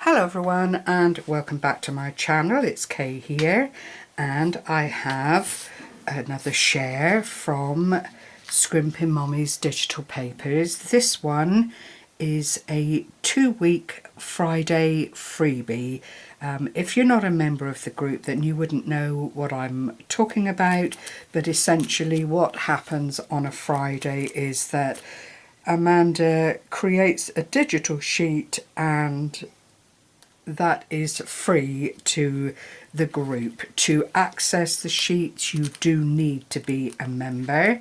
Hello everyone and welcome back to my channel. It's Kay here and I have another share from Scrimpinmommy's digital papers. This one is a 2-week Friday freebie. If you're not a member of the group then you wouldn't know what I'm talking about, but essentially what happens on a Friday is that Amanda creates a digital sheet and that is free to the group. To access the sheets you do need to be a member,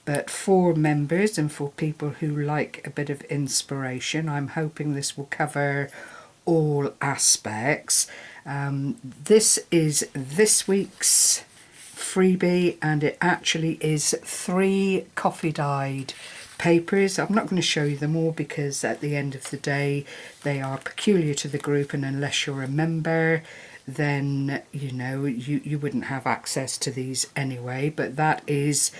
but for members and for people who like a bit of inspiration, I'm hoping this will cover all aspects. This is this week's freebie and it actually is 3 coffee dyed papers. I'm not going to show you them all because at the end of the day they are peculiar to the group, and unless you're a member then you wouldn't have access to these anyway. But that is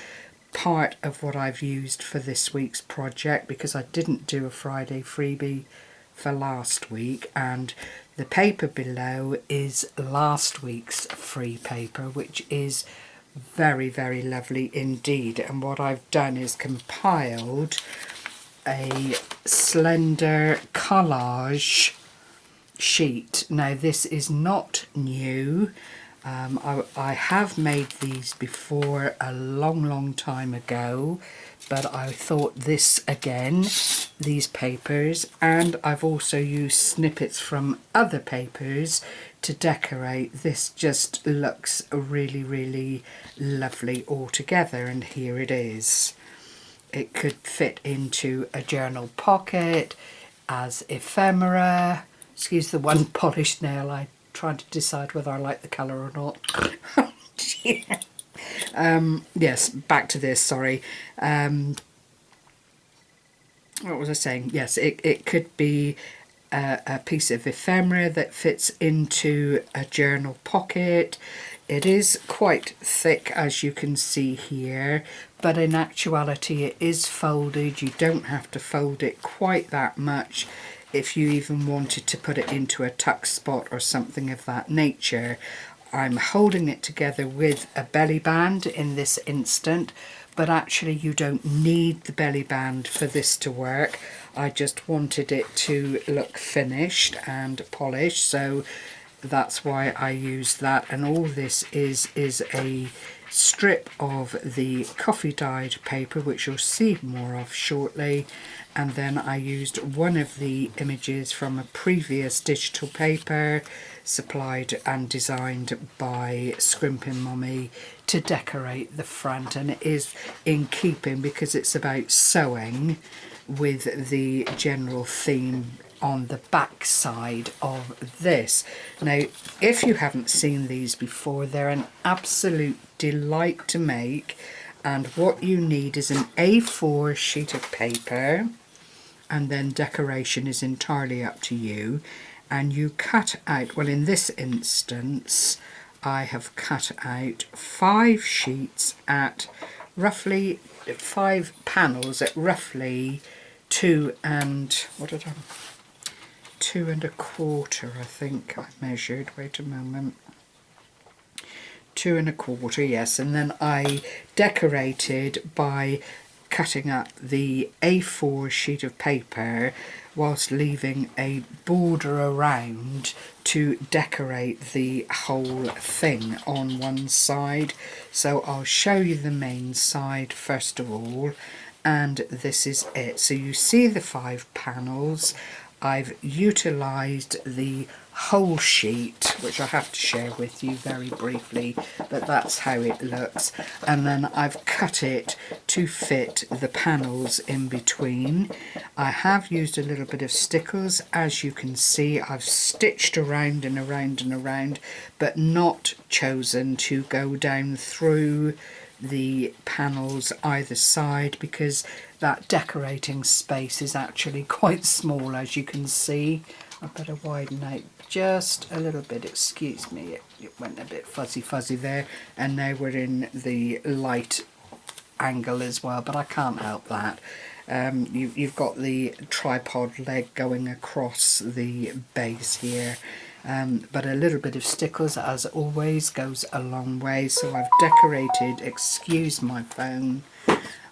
part of what I've used for this week's project because I didn't do a Friday freebie for last week, and the paper below is last week's free paper, which is very lovely indeed. And what I've done is compiled a Slender Collage sheet. Now this is not new. I have made these before a long time ago, but I thought this again, these papers, and I've also used snippets from other papers to decorate. This just looks really lovely altogether, and here it is. It could fit into a journal pocket as ephemera. Excuse the one polished nail, I'm trying to decide whether I like the colour or not. Yes, back to this, sorry. What was I saying? Yes, it could be a piece of ephemera that fits into a journal pocket. It is quite thick, as you can see here, but in actuality it is folded. You don't have to fold it quite that much if you even wanted to put it into a tuck spot or something of that nature. I'm holding it together with a belly band in this instant, but actually you don't need the belly band for this to work. I just wanted it to look finished and polished, so that's why I used that. And all this is a strip of the coffee dyed paper, which you'll see more of shortly, and then I used one of the images from a previous digital paper supplied and designed by Scrimpinmommy to decorate the front, and it is in keeping because it's about sewing with the general theme on the back side of this. Now if you haven't seen these before, they're an absolute delight to make, and what you need is an A4 sheet of paper, and then decoration is entirely up to you. And you cut out, well in this instance I have cut out 5 sheets at roughly 5 panels at roughly 2 and a quarter, I think I measured. Wait a moment. 2 and a quarter, yes. And then I decorated by cutting up the A4 sheet of paper whilst leaving a border around to decorate the whole thing on one side. So I'll show you the main side first of all, and this is it. So you see the 5 panels. I've utilised the whole sheet, which I have to share with you very briefly, but that's how it looks, and then I've cut it to fit the panels in between. I have used a little bit of stickles, as you can see. I've stitched around and around and around, but not chosen to go down through the panels either side because that decorating space is actually quite small, as you can see. I better widen out just a little bit, excuse me, it went a bit fuzzy there, and now we're in the light angle as well, but I can't help that. You've got the tripod leg going across the base here. But a little bit of stickers, as always, goes a long way. So I've decorated, excuse my phone,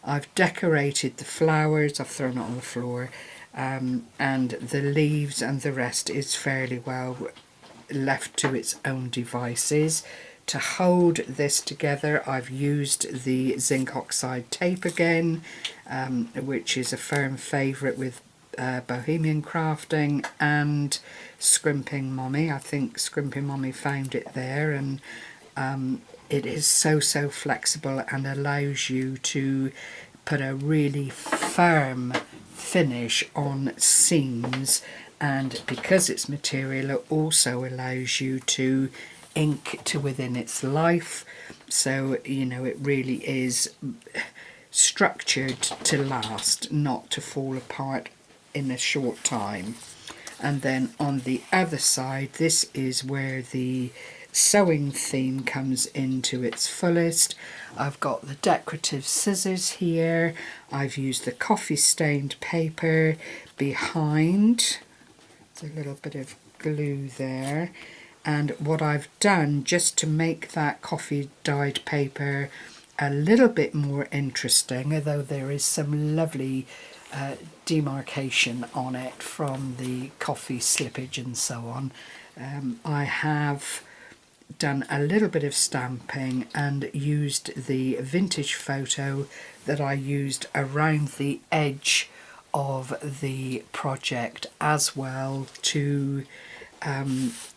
I've decorated the flowers, I've thrown it on the floor, and the leaves and the rest is fairly well left to its own devices. To hold this together, I've used the zinc oxide tape again, which is a firm favourite with Bohemian Crafting and Scrimpingmommy. I think Scrimpinmommy found it there, and it is so flexible and allows you to put a really firm finish on seams, and because it's material, it also allows you to ink to within its life. So, you know, it really is structured to last, not to fall apart in a short time. And then on the other side, this is where the sewing theme comes into its fullest. I've got the decorative scissors here. I've used the coffee stained paper behind. There's a little bit of glue there. And what I've done, just to make that coffee dyed paper a little bit more interesting, although there is some lovely demarcation on it from the coffee slippage and so on, I have done a little bit of stamping and used the vintage photo that I used around the edge of the project as well to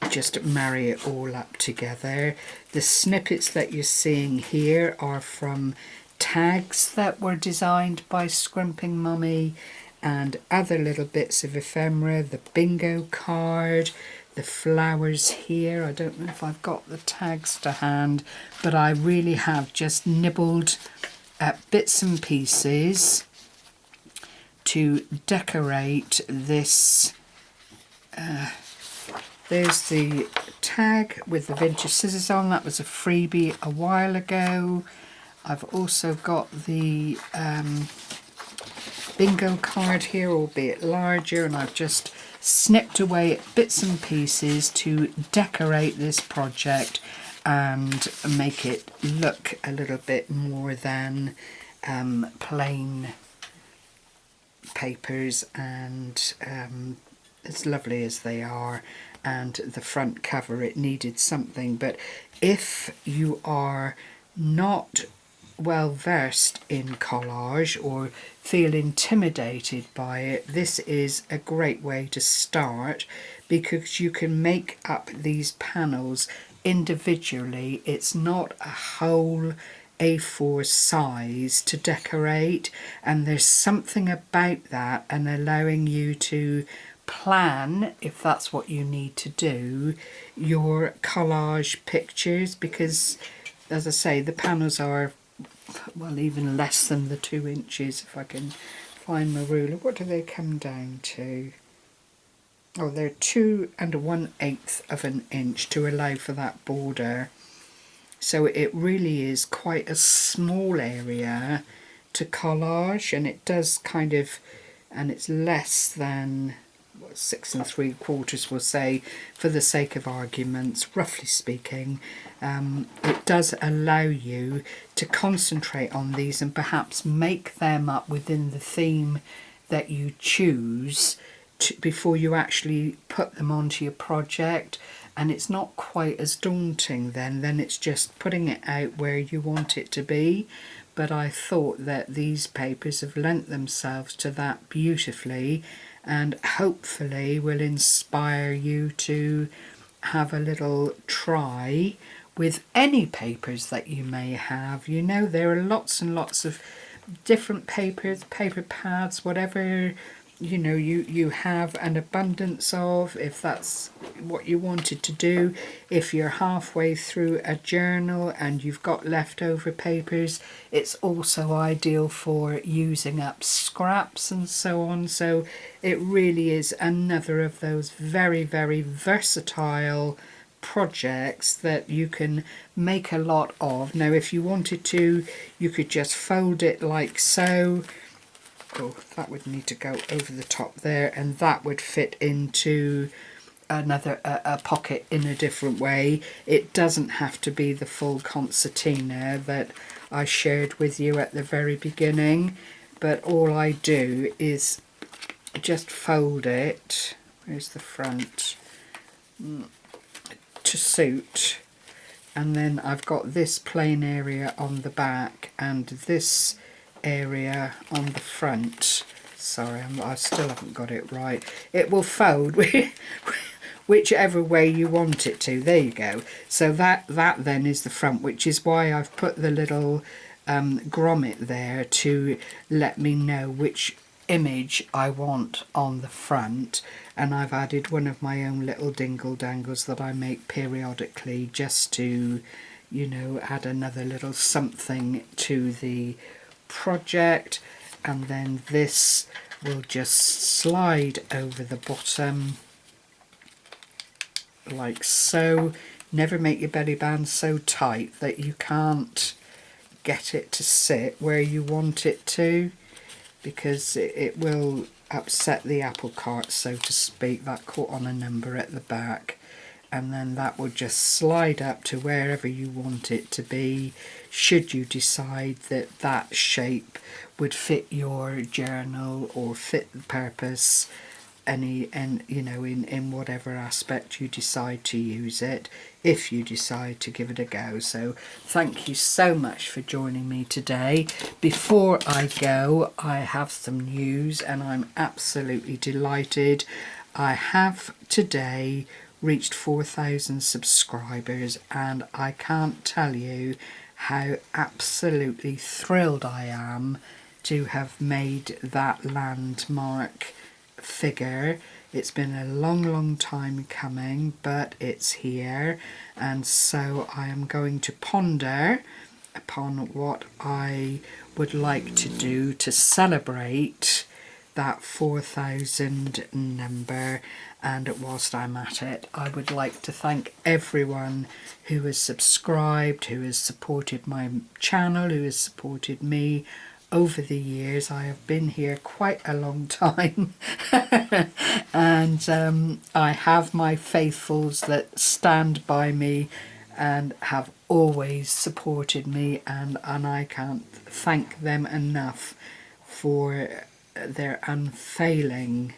just marry it all up together. The snippets that you're seeing here are from tags that were designed by Scrimpingmommy and other little bits of ephemera, the bingo card, the flowers here. I don't know if I've got the tags to hand, but I really have just nibbled at bits and pieces to decorate this. There's the tag with the vintage scissors on. That was a freebie a while ago. I've also got the bingo card here, albeit larger, and I've just snipped away at bits and pieces to decorate this project and make it look a little bit more than plain papers, and as lovely as they are. And the front cover, it needed something, but if you are not well versed in collage or feel intimidated by it, this is a great way to start, because you can make up these panels individually. It's not a whole A4 size to decorate, and there's something about that and allowing you to plan, if that's what you need to do, your collage pictures, because as I say, the panels are, well, even less than the 2 inches. If I can find my ruler, what do they come down to? Oh, they're 2 1/8 of an inch to allow for that border. So it really is quite a small area to collage, and it does kind of, and it's less than 6 3/4, we'll say, for the sake of arguments, roughly speaking. It does allow you to concentrate on these and perhaps make them up within the theme that you choose before you actually put them onto your project, and it's not quite as daunting then it's just putting it out where you want it to be. But I thought that these papers have lent themselves to that beautifully, and hopefully will inspire you to have a little try with any papers that you may have. You know, there are lots and lots of different papers, paper pads, whatever, you know, you have an abundance of, if that's what you wanted to do. If you're halfway through a journal and you've got leftover papers, it's also ideal for using up scraps and so on. So it really is another of those very versatile projects that you can make a lot of. Now, if you wanted to, you could just fold it like so, Oh, that would need to go over the top there, and that would fit into another a pocket in a different way. It doesn't have to be the full concertina that I shared with you at the very beginning, but all I do is just fold it, where's the front, to suit, and then I've got this plain area on the back and this area on the front. Sorry, I still haven't got it right. It will fold whichever way you want it to. There you go. So that then is the front, which is why I've put the little grommet there to let me know which image I want on the front. And I've added one of my own little dingle dangles that I make periodically, just to, you know, add another little something to the project. And then this will just slide over the bottom like so. Never make your belly band so tight that you can't get it to sit where you want it to, because it will upset the apple cart, so to speak. That caught on a number at the back, and then that will just slide up to wherever you want it to be, should you decide that that shape would fit your journal or fit the purpose, you know, in whatever aspect you decide to use it, if you decide to give it a go. So thank you so much for joining me today. Before I go, I have some news, and I'm absolutely delighted. I have today reached 4,000 subscribers, and I can't tell you how absolutely thrilled I am to have made that landmark figure. It's been a long time coming, but it's here, and so I am going to ponder upon what I would like to do to celebrate that 4,000 number. And whilst I'm at it, I would like to thank everyone who has subscribed, who has supported my channel, who has supported me over the years. I have been here quite a long time and I have my faithfuls that stand by me and have always supported me, and I can't thank them enough for their unfailing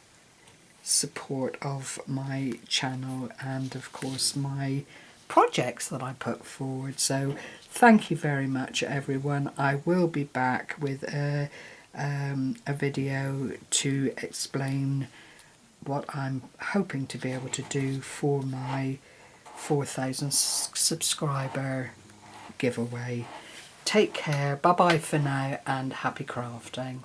support of my channel and of course my projects that I put forward. So thank you very much, everyone. I will be back with a video to explain what I'm hoping to be able to do for my 4,000 subscriber giveaway. Take care, bye bye for now, and happy crafting.